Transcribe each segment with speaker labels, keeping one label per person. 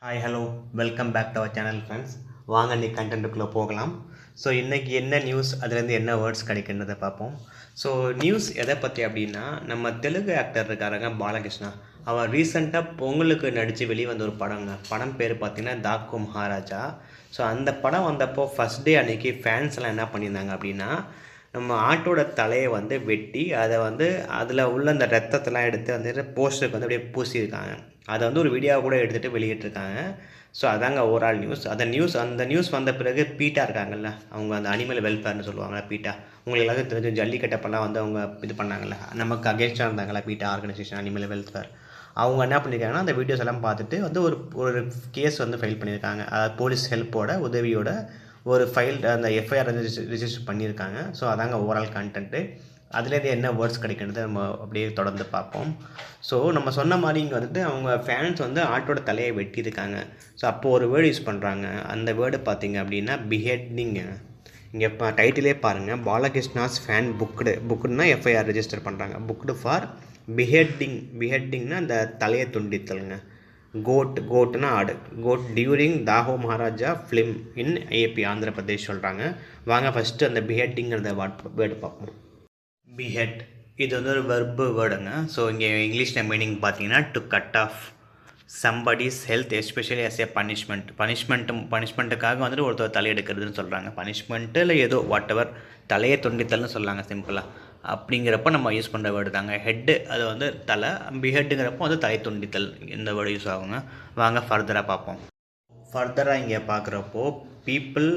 Speaker 1: Hi hello welcome back to our channel friends. வாங்க நீ கண்டென்ட்டுக்குள்ளே போகலாம். ஸோ இன்றைக்கி என்ன நியூஸ், அதுலேருந்து என்ன வேர்ட்ஸ் கிடைக்கின்றதை பார்ப்போம். ஸோ நியூஸ் எதை பற்றி அப்படின்னா, நம்ம தெலுங்கு ஆக்டர் இருக்காருங்க பாலகிருஷ்ணா. அவர் ரீசெண்டாக பொங்கலுக்கு நடித்து வெளிவந்த ஒரு படங்க. படம் பேர் பார்த்திங்கன்னா தாக்கு மகாராஜா. ஸோ அந்த படம் வந்தப்போ ஃபஸ்ட் டே அன்றைக்கி ஃபேன்ஸ் எல்லாம் என்ன பண்ணியிருந்தாங்க அப்படின்னா, நம்ம ஆட்டோட தலையை வந்து வெட்டி அதை வந்து அதில் உள்ள அந்த ரத்தத்தெல்லாம் எடுத்து அந்த போஸ்டருக்கு வந்து அப்படியே பூசியிருக்காங்க. அதை வந்து ஒரு வீடியோவை கூட எடுத்துகிட்டு வெளியிட்டிருக்காங்க. ஸோ அதாங்க ஓவரால் நியூஸ். அந்த நியூஸ் வந்த பிறகு பீட்டா இருக்காங்கல்ல, அவங்க அந்த அனிமல் வெல்ஃபேர்னு சொல்லுவாங்கள்ல பீட்டா. உங்களுக்கு எல்லாத்தையும் தெரிஞ்சு ஜல்லிக்கட்டப்பெல்லாம் வந்து அவங்க இது பண்ணாங்கல்ல, நமக்கு அகேன்ஸ்டாக இருந்தாங்களா பீட்டா ஆர்கனைசேஷன் அனிமல் வெல்ஃபேர். அவங்க என்ன பண்ணியிருக்காங்கன்னா, அந்த வீடியோஸ் எல்லாம் பார்த்துட்டு வந்து ஒரு ஒரு கேஸ் வந்து ஃபைல் பண்ணியிருக்காங்க. அதாவது போலீஸ் ஹெல்ப்போட உதவியோட ஒரு ஃபைல் அந்த எஃப்ஐஆர் ரிஜிஸ்டர் பண்ணியிருக்காங்க. ஸோ அதாங்க ஓவரால் கண்டென்ட்டு. அதுலேருந்து என்ன வேர்ட்ஸ் கிடைக்கின்றதை நம்ம அப்படியே தொடர்ந்து பார்ப்போம். ஸோ நம்ம சொன்ன மாதிரி இங்கே வந்துட்டு அவங்க ஃபேன்ஸ் வந்து ஆட்டோட தலையை வெட்டியிருக்காங்க. ஸோ அப்போது ஒரு வேர்டு யூஸ் பண்ணுறாங்க. அந்த வேர்டு பார்த்திங்க அப்படின்னா பிஹெட்டிங்கு. இங்கே இப்போ டைட்டிலே பாருங்கள், பாலகிருஷ்ணாஸ் ஃபேன் புக்குன்னா எஃப்ஐஆர் ரிஜிஸ்டர் பண்ணுறாங்க. புக்டு ஃபார் பிஹெட்டிங்னா அந்த தலையை துண்டித்தலுங்க. கோட்னா ஆடு. Goat during Daaku Maharaaj film in AP Andhra Pradesh சொல்கிறாங்க. வாங்க ஃபஸ்ட்டு அந்த பிஹெட்டிங்கிறத வேர்டு பார்ப்போம். பிஹெட் இது வந்து ஒரு வெர்பு வேர்டுங்க. ஸோ இங்கே இங்கிலீஷில் மீனிங் பார்த்தீங்கன்னா to cut off somebody's health especially as a பனிஷ்மெண்ட்டுக்காக வந்துட்டு ஒருத்தர் தலையெடுக்கிறதுன்னு சொல்கிறாங்க. பனிஷ்மெண்ட்டு இல்லை ஏதோ வாட் எவர், தலையை துண்டித்தல்னு சொல்கிறாங்க சிம்பிளாக. அப்படிங்கிறப்ப நம்ம யூஸ் பண்ணுற வேர்டு தாங்க ஹெட்டு. அது வந்து தலை. பிஹெட்டுங்கிறப்போ வந்து தலை துண்டித்தல் இந்த வேர்டு யூஸ் ஆகுங்க. வாங்க ஃபர்தராக பார்ப்போம். ஃபர்தராக இங்கே பார்க்குறப்போ people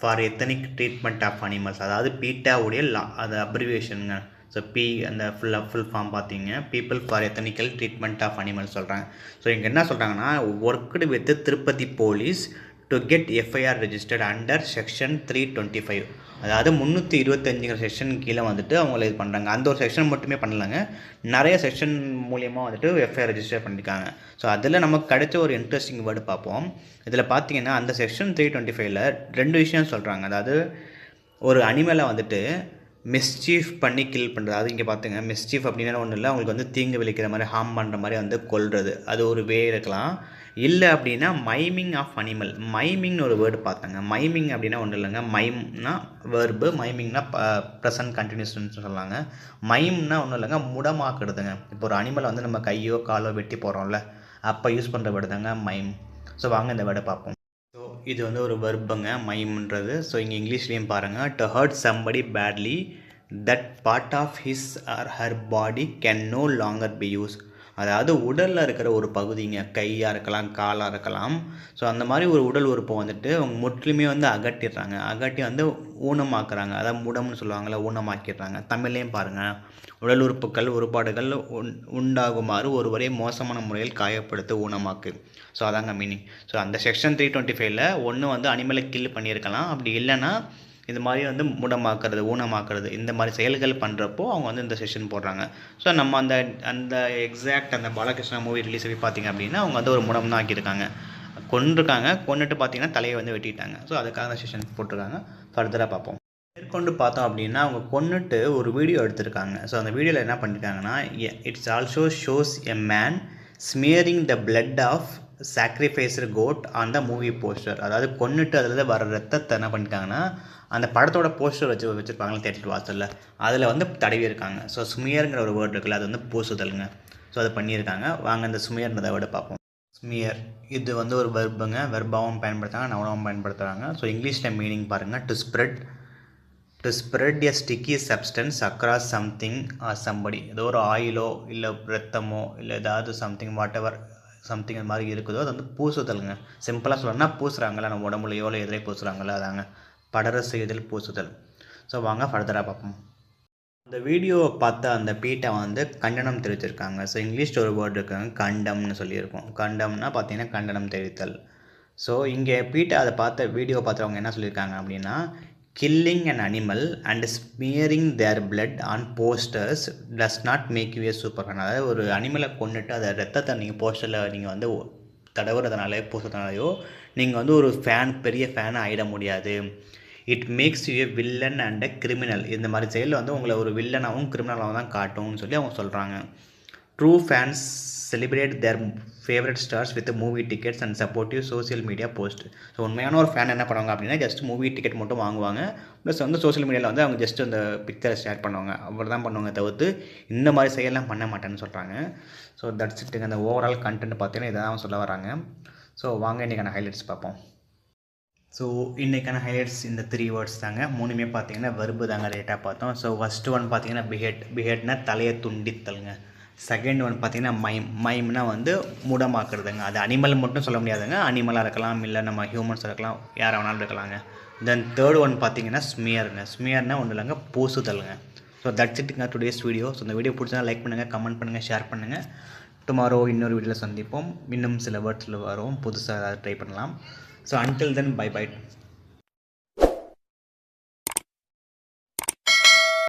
Speaker 1: for ethic treatment of animals, அதாவது பீட்டாவுடைய அது அப்ரிவேஷனுங்க. ஸோ அந்த ஃபுல் ஃபார்ம் பார்த்தீங்க, people for ethical treatment of animals சொல்கிறாங்க. ஸோ இங்கே என்ன சொல்கிறாங்கன்னா, worked with Tirupati police to get FIR registered under section 325. அதாவது 325 செக்ஷன் கீழே வந்துட்டு அவங்கள இது பண்ணுறாங்க. அந்த ஒரு செக்ஷன் மட்டுமே பண்ணலாங்க, நிறைய செக்ஷன் மூலியமாக வந்துட்டு எஃப்ஐஆர் ரெஜிஸ்டர் பண்ணியிருக்காங்க. ஸோ அதில் நமக்கு கிடைச்ச ஒரு இன்ட்ரெஸ்டிங் வேர்டு பார்ப்போம். இதில் பார்த்தீங்கன்னா அந்த செக்ஷன் 325ல் 2 விஷயம் சொல்கிறாங்க. அதாவது ஒரு அனிமலை வந்துட்டு மிஸ்சீஃப் பண்ணி கில் பண்ணுறது. அது இங்கே பார்த்துங்க, மிஸ்சீஃப் அப்படின்னா ஒன்றும் இல்லை, அவங்களுக்கு வந்து தீங்கு விளைக்கிற மாதிரி ஹார்ம் பண்ணுற மாதிரி வந்து கொல்றது. அது ஒரு வே இருக்கலாம். இல்லை அப்படின்னா மைமிங் ஆஃப் அனிமல். மைமிங்னு ஒரு வேர்டு பார்த்தாங்க. மைமிங் அப்படின்னா ஒன்றும் இல்லைங்க, மைம்னா வேர்பு, மைமிங்னா ப்ரெசன்ட் கண்டினியூஸ்ன்னு சொல்லாங்க. மைம்னா ஒன்றும் இல்லைங்க, முடமாக்குறதுங்க. இப்போ ஒரு அனிமலை வந்து நம்ம கையோ காலோ வெட்டி போகிறோம்ல, அப்போ யூஸ் பண்ணுற வேர்டு தாங்க மைம். ஸோ வாங்க இந்த வேர்டை பார்ப்போம். ஸோ இது வந்து ஒரு வெர்புங்க மைம்ன்றது. ஸோ இங்கே இங்கிலீஷ்லேயும் பாருங்கள், to hurt somebody badly that part of his or her body can no longer be use. அதாவது உடலில் இருக்கிற ஒரு பகுதிங்க, கையாக இருக்கலாம், காலாக இருக்கலாம். ஸோ அந்த மாதிரி ஒரு உடல் உறுப்பை வந்துட்டு அவங்க முற்றிலுமே வந்து அகட்டிடுறாங்க. அகட்டி வந்து ஊனமாக்குறாங்க. அதாவது முடம்னு சொல்லுவாங்கள்ல, ஊனமாக்கிடுறாங்க. தமிழ்லேயும் பாருங்கள், உடல் உறுப்புகள் உருப்பாடுகள் உண்டாகுமாறு ஒருவரை மோசமான முறையில் காயப்படுத்த ஊனமாக்கு. ஸோ அதாங்க மீனிங். ஸோ அந்த செக்ஷன் 325ல் ஒன்று வந்து அனிமலை கில் பண்ணியிருக்கலாம். அப்படி இல்லைன்னா இது மாதிரி வந்து முடமாக்குறது, ஊனமாக்குறது, இந்த மாதிரி செயல்கள் பண்ணுறப்போ அவங்க வந்து இந்த செஷன் போடுறாங்க. ஸோ நம்ம அந்த அந்த எக்ஸாக்ட் அந்த பாலகிருஷ்ணா மூவி ரிலீஸ் ஆகி பார்த்திங்க அப்படின்னா அவங்க வந்து ஒரு முடம் தான் ஆக்கியிருக்காங்க. கொண்டுட்டு பார்த்தீங்கன்னா தலையை வந்து வெட்டிட்டாங்க. ஸோ அதுக்காக அந்த செஷன் போட்டிருக்காங்க. ஃபர்தராக பார்ப்போம். மேற்கொண்டு பார்த்தோம் அப்படின்னா அவங்க கொண்டுட்டு ஒரு வீடியோ எடுத்திருக்காங்க. ஸோ அந்த வீடியோவில் என்ன பண்ணியிருக்காங்கன்னா, it's also shows a man smearing the blood of sacrificed goat on the movie poster. அதாவது கொண்டுட்டு அதில் வர ரத்தத்தை என்ன பண்ணியிருக்காங்கன்னா அந்த படத்தோட போஸ்டர் வச்சுருப்பாங்களா தேட்டர் வாசலில், அதில் வந்து தடவி இருக்காங்க. ஸோ ஸ்மியருங்கிற ஒரு வேர்டு இருக்குல்ல, அது வந்து பூசுதலுங்க. ஸோ அது பண்ணியிருக்காங்க. வாங்க அந்த ஸ்மியர்ன்றதை வேர்டை பார்ப்போம். ஸ்மியர் இது வந்து ஒரு வெர்புங்க. வெர்பாவும் பயன்படுத்துகிறாங்க, நவுனாவும் பயன்படுத்துகிறாங்க. ஸோ இங்கிலீஷில் மீனிங் பாருங்கள், to spread a sticky substance across something R somebody. ஏதோ ஒரு ஆயிலோ இல்லை ரத்தமோ இல்லை ஏதாவது சம்திங் வாட் எவர் சம்திங் அது மாதிரி இருக்குதோ அது வந்து பூசுதலுங்க. சிம்பிளாக சொல்லணும்னா பூசுகிறாங்களா, நம்ம உடம்புலையோ இல்லை எதிரே பூசுகிறாங்களா, அதாங்க படர செய்தல், பூசுதல். ஸோ வாங்க ஃபர்தராக பார்ப்போம். அந்த வீடியோவை பார்த்த அந்த பீட்டை வந்து கண்டனம் தெரிவிச்சிருக்காங்க. ஸோ இங்கிலீஷில் ஒரு வேர்டு இருக்காங்க, கண்டம்னு சொல்லியிருக்கோம். கண்டம்னா பார்த்தீங்கன்னா கண்டனம் தெரிவித்தல். ஸோ இங்கே பீட்டை அதை வீடியோ பார்த்தவங்க என்ன சொல்லியிருக்காங்க அப்படின்னா, killing an animal and smearing their blood on posters does not make you a superman. அதாவது ஒரு அனிமலை கொண்டுட்டு அதை ரத்தத்தை நீங்கள் போஸ்டரில் நீங்கள் வந்து தடவுறதுனால பூசுறதுனாலையோ நீங்கள் வந்து ஒரு பெரிய ஃபேனை ஆகிட முடியாது. It makes you A villain and a criminal. இந்த மாதிரி செயலில் வந்து உங்களை ஒரு வில்லனாகவும் கிரிமினலாகவும் தான் காட்டும்னு சொல்லி அவங்க சொல்கிறாங்க. True fans celebrate there favourite stars with movie tickets and supportive social media post. So உண்மையான ஒரு ஃபேன் என்ன பண்ணுவாங்க அப்படின்னா ஜஸ்ட் மூவி டிக்கெட் மட்டும் வாங்குவாங்க, ப்ளஸ் வந்து சோஷியல் மீடியாவில் வந்து அவங்க ஜஸ்ட் அந்த பிக்சரை ஷேர் பண்ணுவாங்க, அவ்வளோ தான் பண்ணுவாங்க தவிர்த்து இந்த மாதிரி செயலாம் பண்ண மாட்டேன்னு சொல்கிறாங்க. ஸோ தட்ஸ் இட்டுங்க. அந்த ஓவரால் கண்டென்ட் பார்த்தீங்கன்னா இதான் சொல்ல வராங்க. ஸோ வாங்க இன்றைக்கான ஹைலைட்ஸ் பார்ப்போம். ஸோ இன்றைக்கான ஹைலைட்ஸ் இந்த 3 வேர்ட்ஸ் தாங்க. மூணுமே பார்த்தீங்கன்னா வெர்பு தாங்க லேட்டாக பார்த்தோம். ஸோ ஃபஸ்ட்டு ஒன் பார்த்தீங்கன்னா பிஹெட்னா தலையை துண்டித்தல்ங்க. செகண்ட் ஒன் பார்த்தீங்கன்னா மைம்னா வந்து மூடமாக்குறதுங்க. அது அனிமல் மட்டும் சொல்ல முடியாதுங்க, அனிமலாக இருக்கலாம், இல்லை நம்ம ஹியூமன்ஸாக இருக்கலாம், யாராக வேணாலும் இருக்கலாங்க. தென் தேர்ட் ஒன் பார்த்தீங்கன்னா ஸ்மியர்னா ஒன்றும் இல்லைங்க, பூசுதலுங்க. ஸோ தட்ஸ் இட்டுங்க டுடேஸ் வீடியோ. ஸோ இந்த வீடியோ பிடிச்சா லைக் பண்ணுங்கள், கமெண்ட் பண்ணுங்கள், ஷேர் பண்ணுங்கள். டுமாரோ இன்னொரு வீடியோவில் சந்திப்போம். இன்னும் சில வேர்ட்ஸில் வரும், புதுசாக ஏதாவது ட்ரை பண்ணலாம். So until then by.